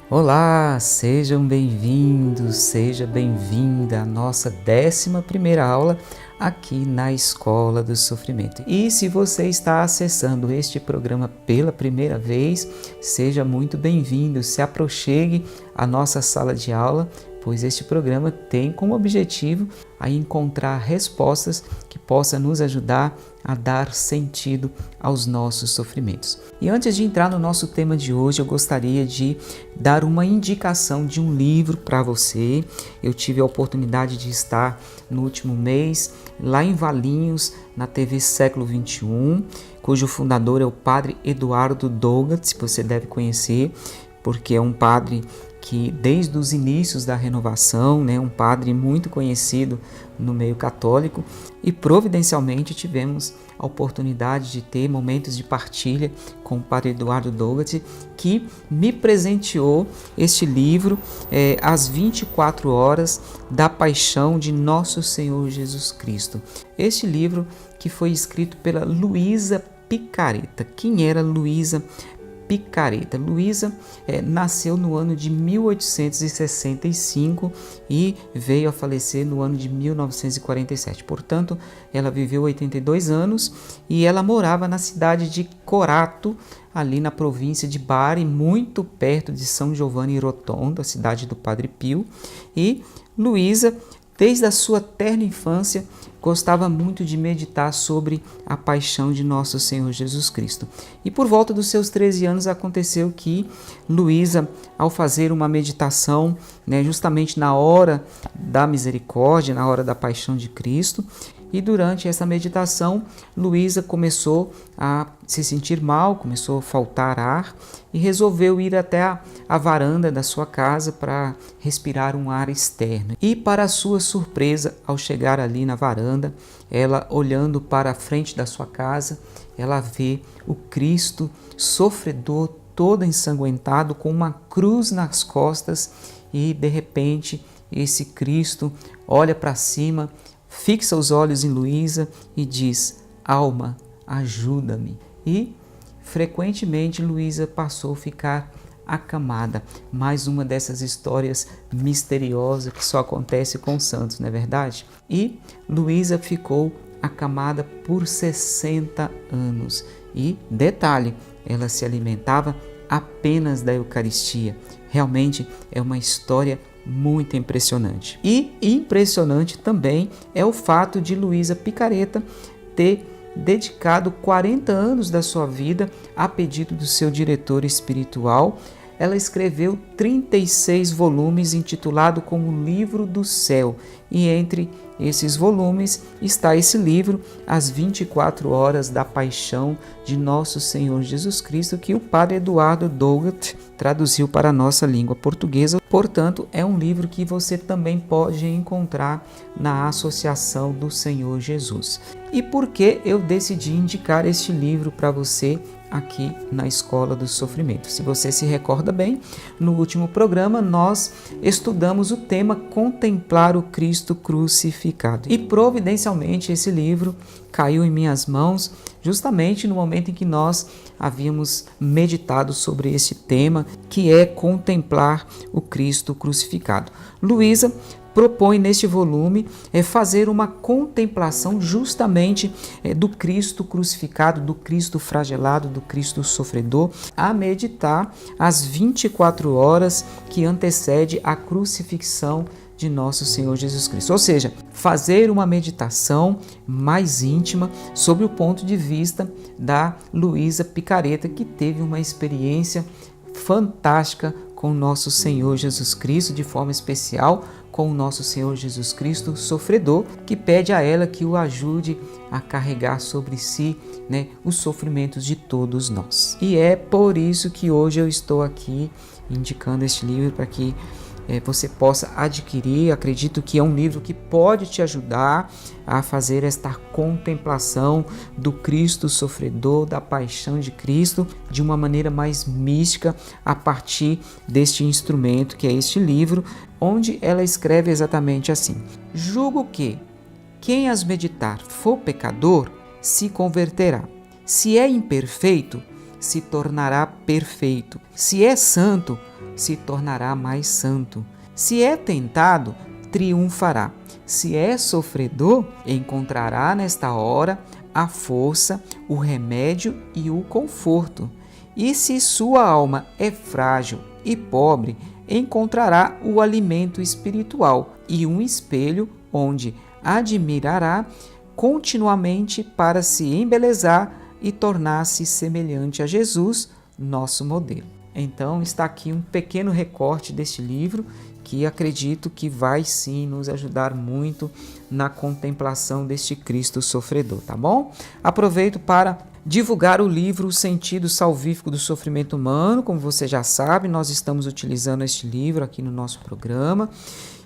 Olá, sejam bem-vindos, seja bem-vinda à nossa 11ª aula aqui na Escola do Sofrimento. E se você está acessando este programa pela primeira vez, seja muito bem-vindo, se aproxime à nossa sala de aula, pois este programa tem como objetivo a encontrar respostas que possam nos ajudar a dar sentido aos nossos sofrimentos. E antes de entrar no nosso tema de hoje, eu gostaria de dar uma indicação de um livro para você. Eu tive a oportunidade de estar no último mês lá em Valinhos, na TV Século XXI, cujo fundador é o padre Eduardo Douglas, que você deve conhecer, porque é um padre que desde os inícios da renovação, um padre muito conhecido no meio católico, e providencialmente tivemos a oportunidade de ter momentos de partilha com o padre Eduardo Douglas, que me presenteou este livro, As 24 Horas da Paixão de Nosso Senhor Jesus Cristo. Este livro que foi escrito pela Luísa Picareta. Quem era Luísa Picareta? Luísa nasceu no ano de 1865 e veio a falecer no ano de 1947. Portanto, ela viveu 82 anos e ela morava na cidade de Corato, ali na província de Bari, muito perto de São Giovanni Rotondo, a cidade do Padre Pio. E Luísa, desde a sua terna infância, gostava muito de meditar sobre a paixão de nosso Senhor Jesus Cristo. E por volta dos seus 13 anos aconteceu que Luísa, ao fazer uma meditação, justamente na hora da misericórdia, na hora da paixão de Cristo, e durante essa meditação, Luísa começou a se sentir mal, começou a faltar ar e resolveu ir até a varanda da sua casa para respirar um ar externo. E para sua surpresa, ao chegar ali na varanda, ela olhando para a frente da sua casa, ela vê o Cristo sofredor, todo ensanguentado, com uma cruz nas costas, e de repente esse Cristo olha para cima, fixa os olhos em Luísa e diz: alma, ajuda-me. E frequentemente Luísa passou a ficar acamada. Mais uma dessas histórias misteriosas que só acontece com os santos, não é verdade? E Luísa ficou acamada por 60 anos. E detalhe, ela se alimentava apenas da Eucaristia. Realmente é uma história muito impressionante. E impressionante também é o fato de Luísa Picareta ter dedicado 40 anos da sua vida a pedido do seu diretor espiritual. Ela escreveu 36 volumes intitulado como Livro do Céu, e entre esses volumes está esse livro, As 24 Horas da Paixão de Nosso Senhor Jesus Cristo, que o padre Eduardo Douglas traduziu para a nossa língua portuguesa. Portanto, é um livro que você também pode encontrar na Associação do Senhor Jesus. E por que eu decidi indicar este livro para você aqui na Escola do Sofrimento? Se você se recorda bem, no último programa nós estudamos o tema Contemplar o Cristo Crucificado. E providencialmente esse livro caiu em minhas mãos justamente no momento em que nós havíamos meditado sobre esse tema, que é contemplar o Cristo crucificado. Luísa propõe neste volume fazer uma contemplação justamente do Cristo crucificado, do Cristo flagelado, do Cristo sofredor, a meditar as 24 horas que antecede a crucifixão de nosso Senhor Jesus Cristo. Ou seja, fazer uma meditação mais íntima sobre o ponto de vista da Luísa Picareta, que teve uma experiência fantástica com nosso Senhor Jesus Cristo, de forma especial com o nosso Senhor Jesus Cristo sofredor, que pede a ela que o ajude a carregar sobre si os sofrimentos de todos nós. E é por isso que hoje eu estou aqui indicando este livro para que você possa adquirir. Acredito que é um livro que pode te ajudar a fazer esta contemplação do Cristo sofredor, da paixão de Cristo, de uma maneira mais mística, a partir deste instrumento que é este livro, onde ela escreve exatamente assim: julgo que quem as meditar for pecador, se converterá. Se é imperfeito, se tornará perfeito. Se é santo, se tornará mais santo. Se é tentado, triunfará. Se é sofredor, encontrará nesta hora a força, o remédio e o conforto. E se sua alma é frágil e pobre, encontrará o alimento espiritual e um espelho onde admirará continuamente para se embelezar e tornar-se semelhante a Jesus, nosso modelo. Então está aqui um pequeno recorte deste livro que acredito que vai sim nos ajudar muito na contemplação deste Cristo sofredor, tá bom? Aproveito para divulgar o livro O Sentido Salvífico do Sofrimento Humano. Como você já sabe, nós estamos utilizando este livro aqui no nosso programa.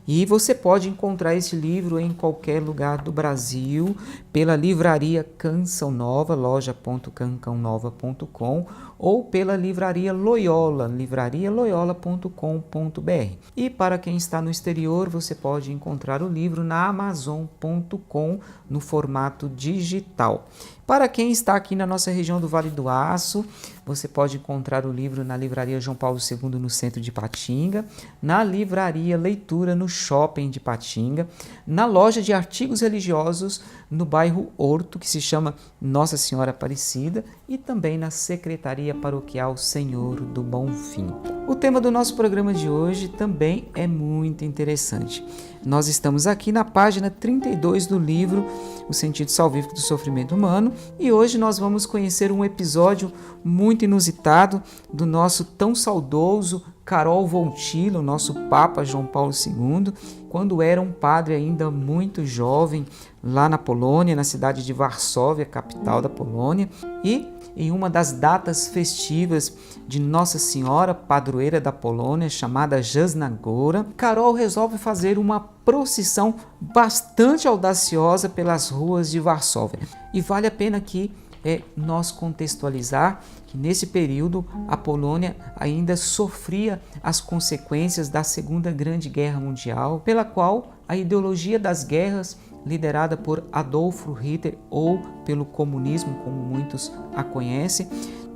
E você pode encontrar esse livro em qualquer lugar do Brasil, pela livraria Canção Nova, loja.cancãonova.com, ou pela livraria Loyola, livrarialoyola.com.br. E para quem está no exterior, você pode encontrar o livro na Amazon.com no formato digital. Para quem está aqui na nossa região do Vale do Aço, você pode encontrar o livro na livraria João Paulo II no centro de Patinga, na livraria Leitura no shopping de Patinga, na loja de artigos religiosos no bairro Horto, que se chama Nossa Senhora Aparecida, e também na Secretaria Paroquial Senhor do Bom Fim. O tema do nosso programa de hoje também é muito interessante. Nós estamos aqui na página 32 do livro O Sentido Salvífico do Sofrimento Humano e hoje nós vamos conhecer um episódio muito inusitado do nosso tão saudoso Karol Wojtyła, nosso Papa João Paulo II, quando era um padre ainda muito jovem lá na Polônia, na cidade de Varsóvia, capital da Polônia, e em uma das datas festivas de Nossa Senhora, padroeira da Polônia, chamada Jasna Góra, Karol resolve fazer uma procissão bastante audaciosa pelas ruas de Varsóvia. E vale a pena aqui nós contextualizar que nesse período a Polônia ainda sofria as consequências da Segunda Grande Guerra Mundial, pela qual a ideologia das guerras, liderada por Adolf Hitler ou pelo comunismo, como muitos a conhecem,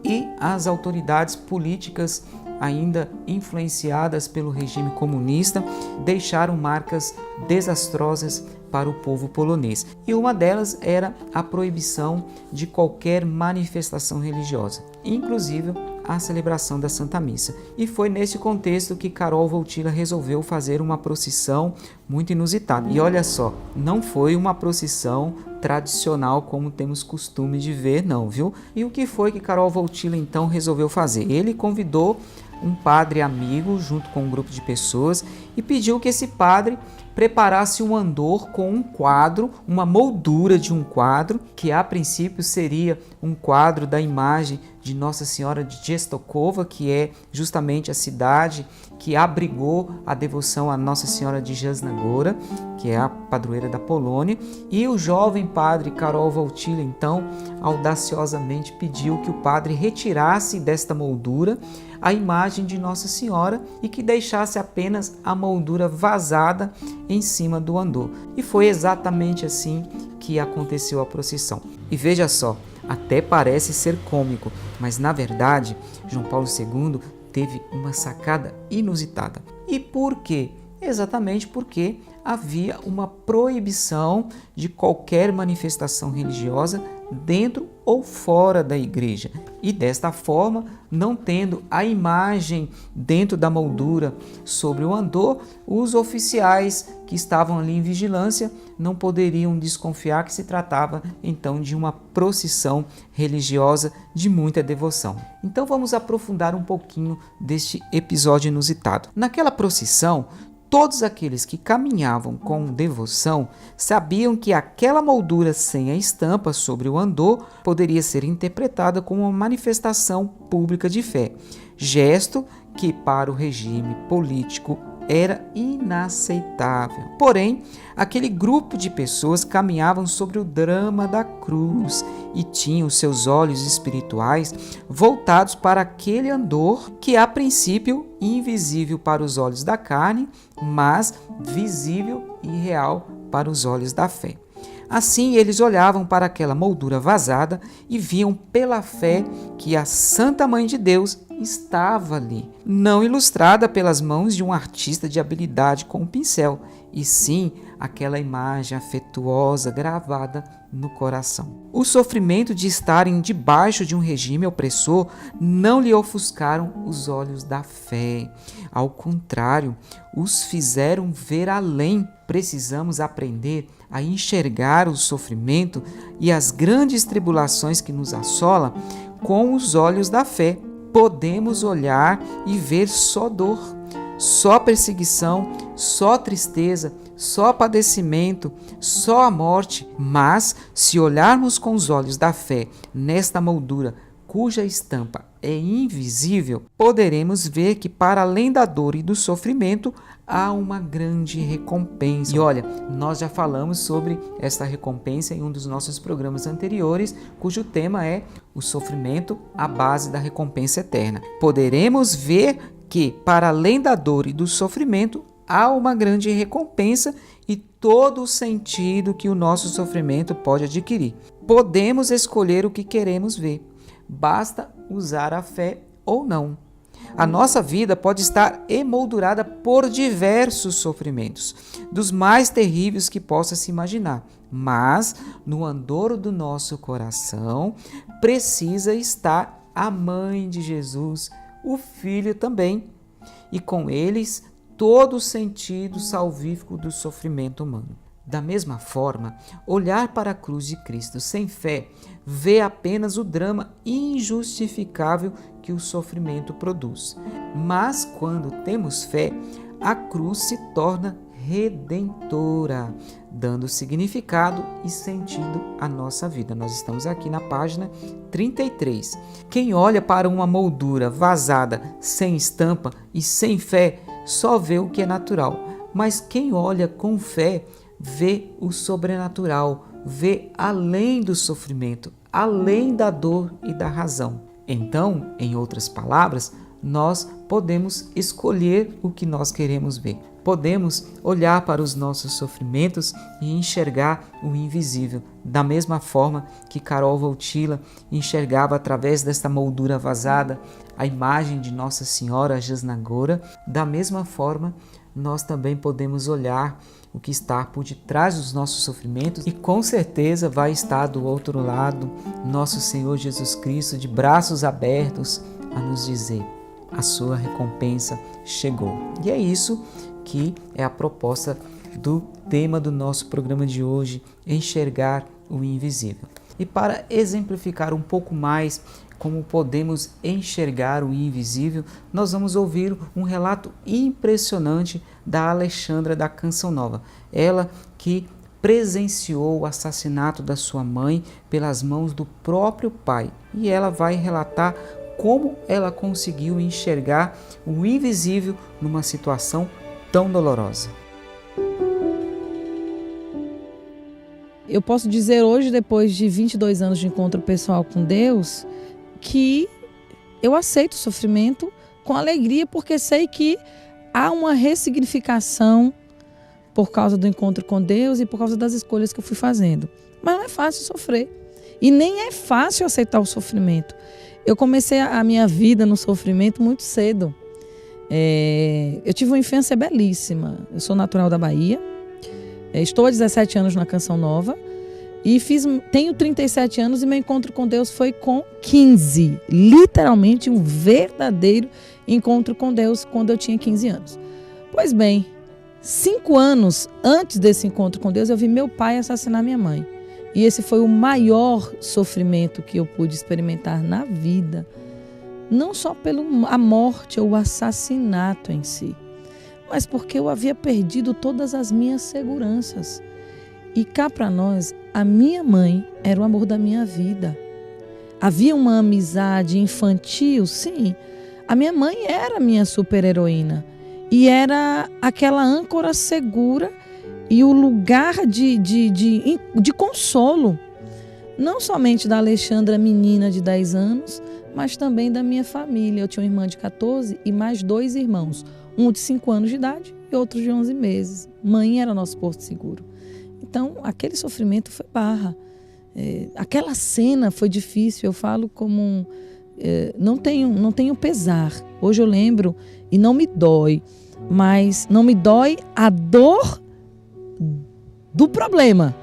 e as autoridades políticas ainda influenciadas pelo regime comunista, deixaram marcas desastrosas para o povo polonês. E uma delas era a proibição de qualquer manifestação religiosa, inclusive a celebração da Santa Missa. E foi nesse contexto que Karol Wojtyła resolveu fazer uma procissão muito inusitada. E olha só, não foi uma procissão tradicional como temos costume de ver, não, viu? E o que foi que Karol Wojtyła então resolveu fazer? Ele convidou um padre amigo junto com um grupo de pessoas e pediu que esse padre preparasse um andor com um quadro, uma moldura de um quadro, que a princípio seria um quadro da imagem de Nossa Senhora de Częstochowa, que é justamente a cidade que abrigou a devoção a Nossa Senhora de Jasna Góra, que é a padroeira da Polônia, e o jovem padre Karol Wojtyła, então, audaciosamente pediu que o padre retirasse desta moldura a imagem de Nossa Senhora e que deixasse apenas a moldura vazada em cima do andor. E foi exatamente assim que aconteceu a procissão. E veja só, até parece ser cômico, mas na verdade, João Paulo II teve uma sacada inusitada. E por quê? Exatamente porque havia uma proibição de qualquer manifestação religiosa dentro ou fora da igreja. E desta forma, não tendo a imagem dentro da moldura sobre o andor, os oficiais que estavam ali em vigilância não poderiam desconfiar que se tratava então de uma procissão religiosa de muita devoção. Então vamos aprofundar um pouquinho deste episódio inusitado. Naquela procissão, todos aqueles que caminhavam com devoção sabiam que aquela moldura sem a estampa sobre o andor poderia ser interpretada como uma manifestação pública de fé, gesto que para o regime político era inaceitável. Porém, aquele grupo de pessoas caminhavam sobre o drama da cruz e tinham os seus olhos espirituais voltados para aquele andor que, a princípio, invisível para os olhos da carne, mas visível e real para os olhos da fé. Assim, eles olhavam para aquela moldura vazada e viam pela fé que a Santa Mãe de Deus estava ali, não ilustrada pelas mãos de um artista de habilidade com um pincel, e sim aquela imagem afetuosa gravada no coração. O sofrimento de estarem debaixo de um regime opressor não lhe ofuscaram os olhos da fé. Ao contrário, os fizeram ver além. Precisamos aprender a enxergar o sofrimento e as grandes tribulações que nos assolam com os olhos da fé. Podemos olhar e ver só dor, só perseguição, só tristeza, só padecimento, só a morte. Mas, se olharmos com os olhos da fé nesta moldura, cuja estampa é invisível, poderemos ver que, para além da dor e do sofrimento, há uma grande recompensa. E olha, nós já falamos sobre esta recompensa em um dos nossos programas anteriores, cujo tema é o sofrimento, a base da recompensa eterna. Poderemos ver que, para além da dor e do sofrimento, há uma grande recompensa e todo o sentido que o nosso sofrimento pode adquirir. Podemos escolher o que queremos ver. Basta usar a fé ou não. A nossa vida pode estar emoldurada por diversos sofrimentos, dos mais terríveis que possa se imaginar, mas no andor do nosso coração precisa estar a Mãe de Jesus, o Filho também, e com eles todo o sentido salvífico do sofrimento humano. Da mesma forma, olhar para a cruz de Cristo sem fé vê apenas o drama injustificável que o sofrimento produz. Mas quando temos fé, a cruz se torna redentora, dando significado e sentido à nossa vida. Nós estamos aqui na página 33. Quem olha para uma moldura vazada, sem estampa e sem fé, só vê o que é natural. Mas quem olha com fé, vê o sobrenatural, vê além do sofrimento, além da dor e da razão. Então, em outras palavras, nós podemos escolher o que nós queremos ver. Podemos olhar para os nossos sofrimentos e enxergar o invisível, da mesma forma que Carol Wojtyla enxergava através desta moldura vazada a imagem de Nossa Senhora Jasnagora. Da mesma forma, nós também podemos olhar o que está por detrás dos nossos sofrimentos e com certeza vai estar do outro lado nosso Senhor Jesus Cristo de braços abertos a nos dizer: a sua recompensa chegou. E é isso que é a proposta do tema do nosso programa de hoje, enxergar o invisível. E para exemplificar um pouco mais como podemos enxergar o invisível, nós vamos ouvir um relato impressionante da Alexandra da Canção Nova. Ela que presenciou o assassinato da sua mãe pelas mãos do próprio pai. E ela vai relatar como ela conseguiu enxergar o invisível numa situação tão dolorosa. Eu posso dizer hoje, depois de 22 anos de encontro pessoal com Deus, que eu aceito o sofrimento com alegria, porque sei que há uma ressignificação por causa do encontro com Deus e por causa das escolhas que eu fui fazendo. Mas não é fácil sofrer. E nem é fácil aceitar o sofrimento. Eu comecei a minha vida no sofrimento muito cedo. Eu tive uma infância belíssima. Eu sou natural da Bahia. Estou há 17 anos na Canção Nova. E tenho 37 anos e meu encontro com Deus foi com 15. Literalmente um verdadeiro encontro com Deus quando eu tinha 15 anos. Pois bem, 5 anos antes desse encontro com Deus, eu vi meu pai assassinar minha mãe. E esse foi o maior sofrimento que eu pude experimentar na vida. Não só pela morte ou o assassinato em si, mas porque eu havia perdido todas as minhas seguranças. E cá para nós, a minha mãe era o amor da minha vida. Havia uma amizade infantil, sim. A minha mãe era a minha super-heroína. E era aquela âncora segura e o lugar de consolo. Não somente da Alexandra, menina de 10 anos, mas também da minha família. Eu tinha uma irmã de 14 e mais 2 irmãos. Um de 5 anos de idade e outro de 11 meses. Mãe era nosso porto seguro. Então, aquele sofrimento foi barra. Aquela cena foi difícil. Eu falo como... não tenho pesar. Hoje eu lembro e não me dói. Mas não me dói a dor do problema.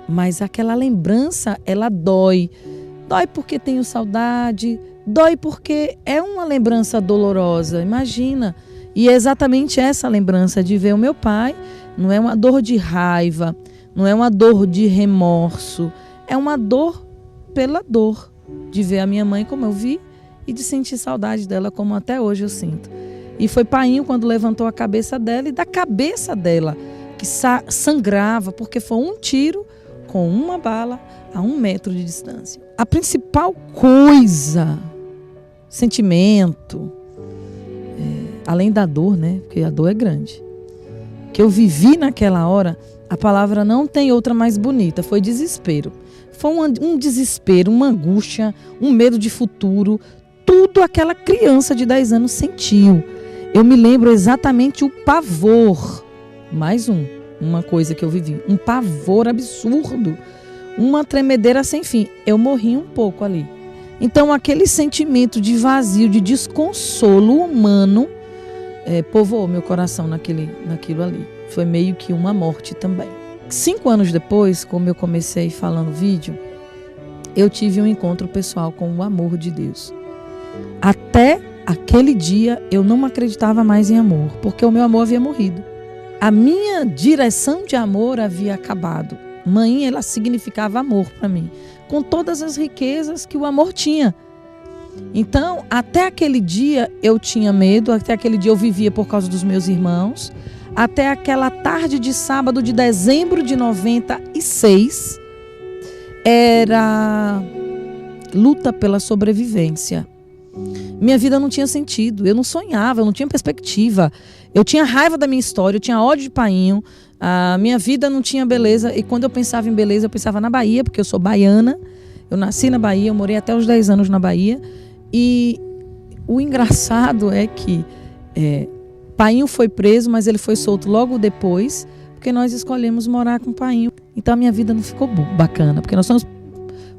Mas aquela lembrança, ela dói. Dói porque tenho saudade. Dói porque é uma lembrança dolorosa. Imagina. E é exatamente essa lembrança de ver o meu pai. Não é uma dor de raiva. Não é uma dor de remorso. É uma dor pela dor. De ver a minha mãe como eu vi e de sentir saudade dela como até hoje eu sinto. E foi Painho quando levantou a cabeça dela e da cabeça dela que sangrava porque foi um tiro com uma bala a 1 metro de distância. A principal coisa, sentimento, além da dor, né? Porque a dor é grande, que eu vivi naquela hora, a palavra não tem outra mais bonita, foi desespero. Foi um desespero, uma angústia, um medo de futuro, tudo aquela criança de 10 anos sentiu. Eu me lembro exatamente o pavor, mais uma coisa que eu vivi, um pavor absurdo, uma tremedeira sem fim. Eu morri um pouco ali. Então aquele sentimento de vazio, de desconsolo humano, povoou meu coração naquilo ali. Foi meio que uma morte também. 5 anos depois, como eu comecei falando vídeo, eu tive um encontro pessoal com o amor de Deus. Até aquele dia eu não acreditava mais em amor, porque o meu amor havia morrido. A minha direção de amor havia acabado. Mãe, ela significava amor para mim, com todas as riquezas que o amor tinha. Então, até aquele dia eu tinha medo, até aquele dia eu vivia por causa dos meus irmãos, até aquela tarde de sábado de dezembro de 96, era luta pela sobrevivência. Minha vida não tinha sentido, eu não sonhava, eu não tinha perspectiva. Eu tinha raiva da minha história, eu tinha ódio de Painho, a minha vida não tinha beleza. E quando eu pensava em beleza, eu pensava na Bahia, porque eu sou baiana. Eu nasci na Bahia, eu morei até os 10 anos na Bahia. E o engraçado é que Painho foi preso, mas ele foi solto logo depois, porque nós escolhemos morar com Painho. Então a minha vida não ficou bacana, porque nós fomos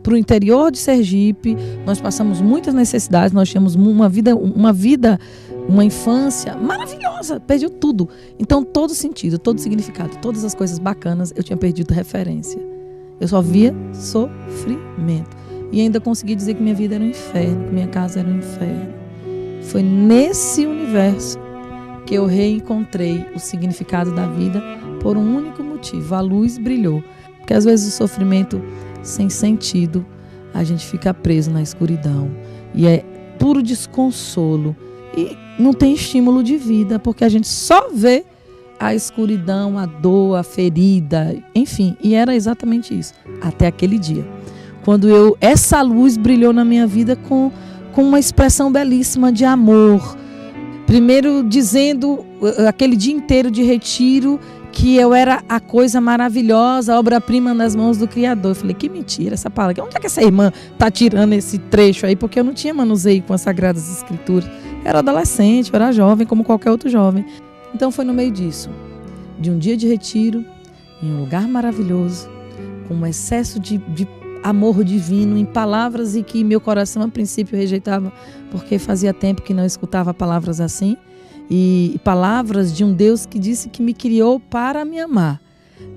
para o interior de Sergipe, nós passamos muitas necessidades, nós tínhamos uma infância maravilhosa, perdi tudo. Então todo sentido, todo significado, todas as coisas bacanas eu tinha perdido referência. Eu só via sofrimento. E ainda consegui dizer que minha vida era um inferno, que minha casa era um inferno. Foi nesse universo que eu reencontrei o significado da vida por um único motivo. A luz brilhou. Porque às vezes o sofrimento sem sentido, a gente fica preso na escuridão. E é puro desconsolo. E não tem estímulo de vida, porque a gente só vê a escuridão, a dor, a ferida, enfim. E era exatamente isso, até aquele dia. Quando essa luz brilhou na minha vida com uma expressão belíssima de amor. Primeiro dizendo, aquele dia inteiro de retiro, que eu era a coisa maravilhosa, a obra-prima nas mãos do Criador. Eu falei, que mentira essa palavra. Onde é que essa irmã está tirando esse trecho aí? Porque eu não tinha manuseio com as Sagradas Escrituras. Eu era adolescente, eu era jovem, como qualquer outro jovem. Então foi no meio disso, de um dia de retiro, em um lugar maravilhoso, com um excesso de amor divino, em palavras e que meu coração a princípio rejeitava, porque fazia tempo que não escutava palavras assim. E palavras de um Deus que disse que me criou para me amar.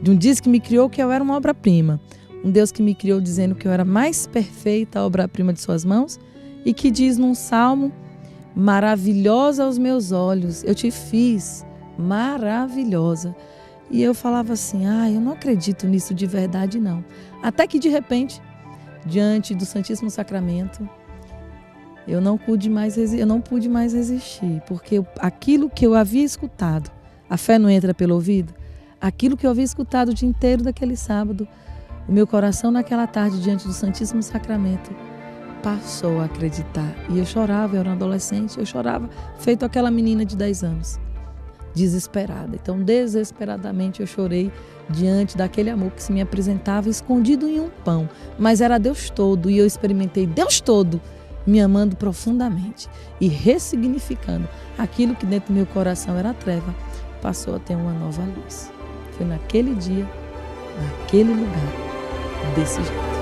De um Deus que me criou que eu era uma obra-prima. Um Deus que me criou dizendo que eu era mais perfeita a obra-prima de suas mãos. E que diz num salmo, maravilhosa aos meus olhos, eu te fiz maravilhosa. E eu falava assim, eu não acredito nisso de verdade não. Até que de repente, diante do Santíssimo Sacramento, eu não pude mais resistir, porque aquilo que eu havia escutado, a fé não entra pelo ouvido, aquilo que eu havia escutado o dia inteiro daquele sábado, o meu coração naquela tarde diante do Santíssimo Sacramento passou a acreditar. E eu chorava, eu era uma adolescente, eu chorava feito aquela menina de 10 anos. desesperada. Então, desesperadamente eu chorei diante daquele amor que se me apresentava escondido em um pão, mas era Deus todo, e eu experimentei Deus todo me amando profundamente e ressignificando aquilo que dentro do meu coração era treva, passou a ter uma nova luz. Foi naquele dia, naquele lugar, desse jeito.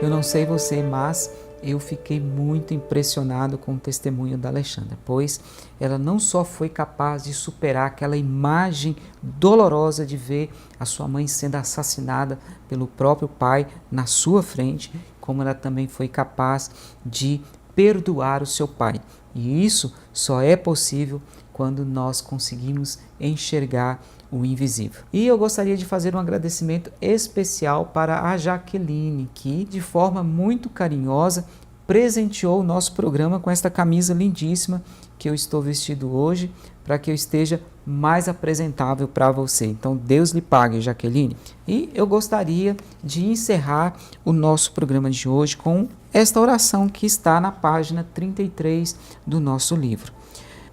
Eu não sei você, mas eu fiquei muito impressionado com o testemunho da Alexandra, pois ela não só foi capaz de superar aquela imagem dolorosa de ver a sua mãe sendo assassinada pelo próprio pai na sua frente, como ela também foi capaz de perdoar o seu pai. E isso só é possível quando nós conseguimos enxergar o invisível. E eu gostaria de fazer um agradecimento especial para a Jaqueline, que de forma muito carinhosa presenteou o nosso programa com esta camisa lindíssima que eu estou vestido hoje, para que eu esteja mais apresentável para você. Então Deus lhe pague, Jaqueline. E eu gostaria de encerrar o nosso programa de hoje com esta oração que está na página 33 do nosso livro.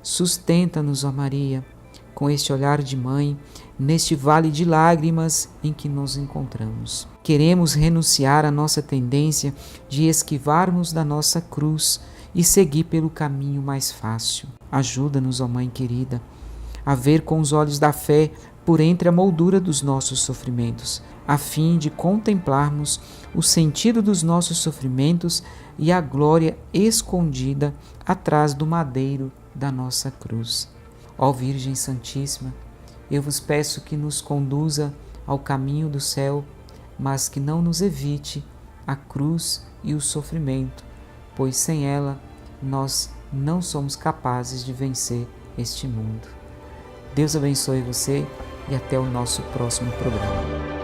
Sustenta-nos, ó Maria, com este olhar de mãe, neste vale de lágrimas em que nos encontramos. Queremos renunciar à nossa tendência de esquivarmos da nossa cruz e seguir pelo caminho mais fácil. Ajuda-nos, ó Mãe querida, a ver com os olhos da fé por entre a moldura dos nossos sofrimentos, a fim de contemplarmos o sentido dos nossos sofrimentos e a glória escondida atrás do madeiro da nossa cruz. Ó Virgem Santíssima, eu vos peço que nos conduza ao caminho do céu, mas que não nos evite a cruz e o sofrimento, pois sem ela nós não somos capazes de vencer este mundo. Deus abençoe você e até o nosso próximo programa.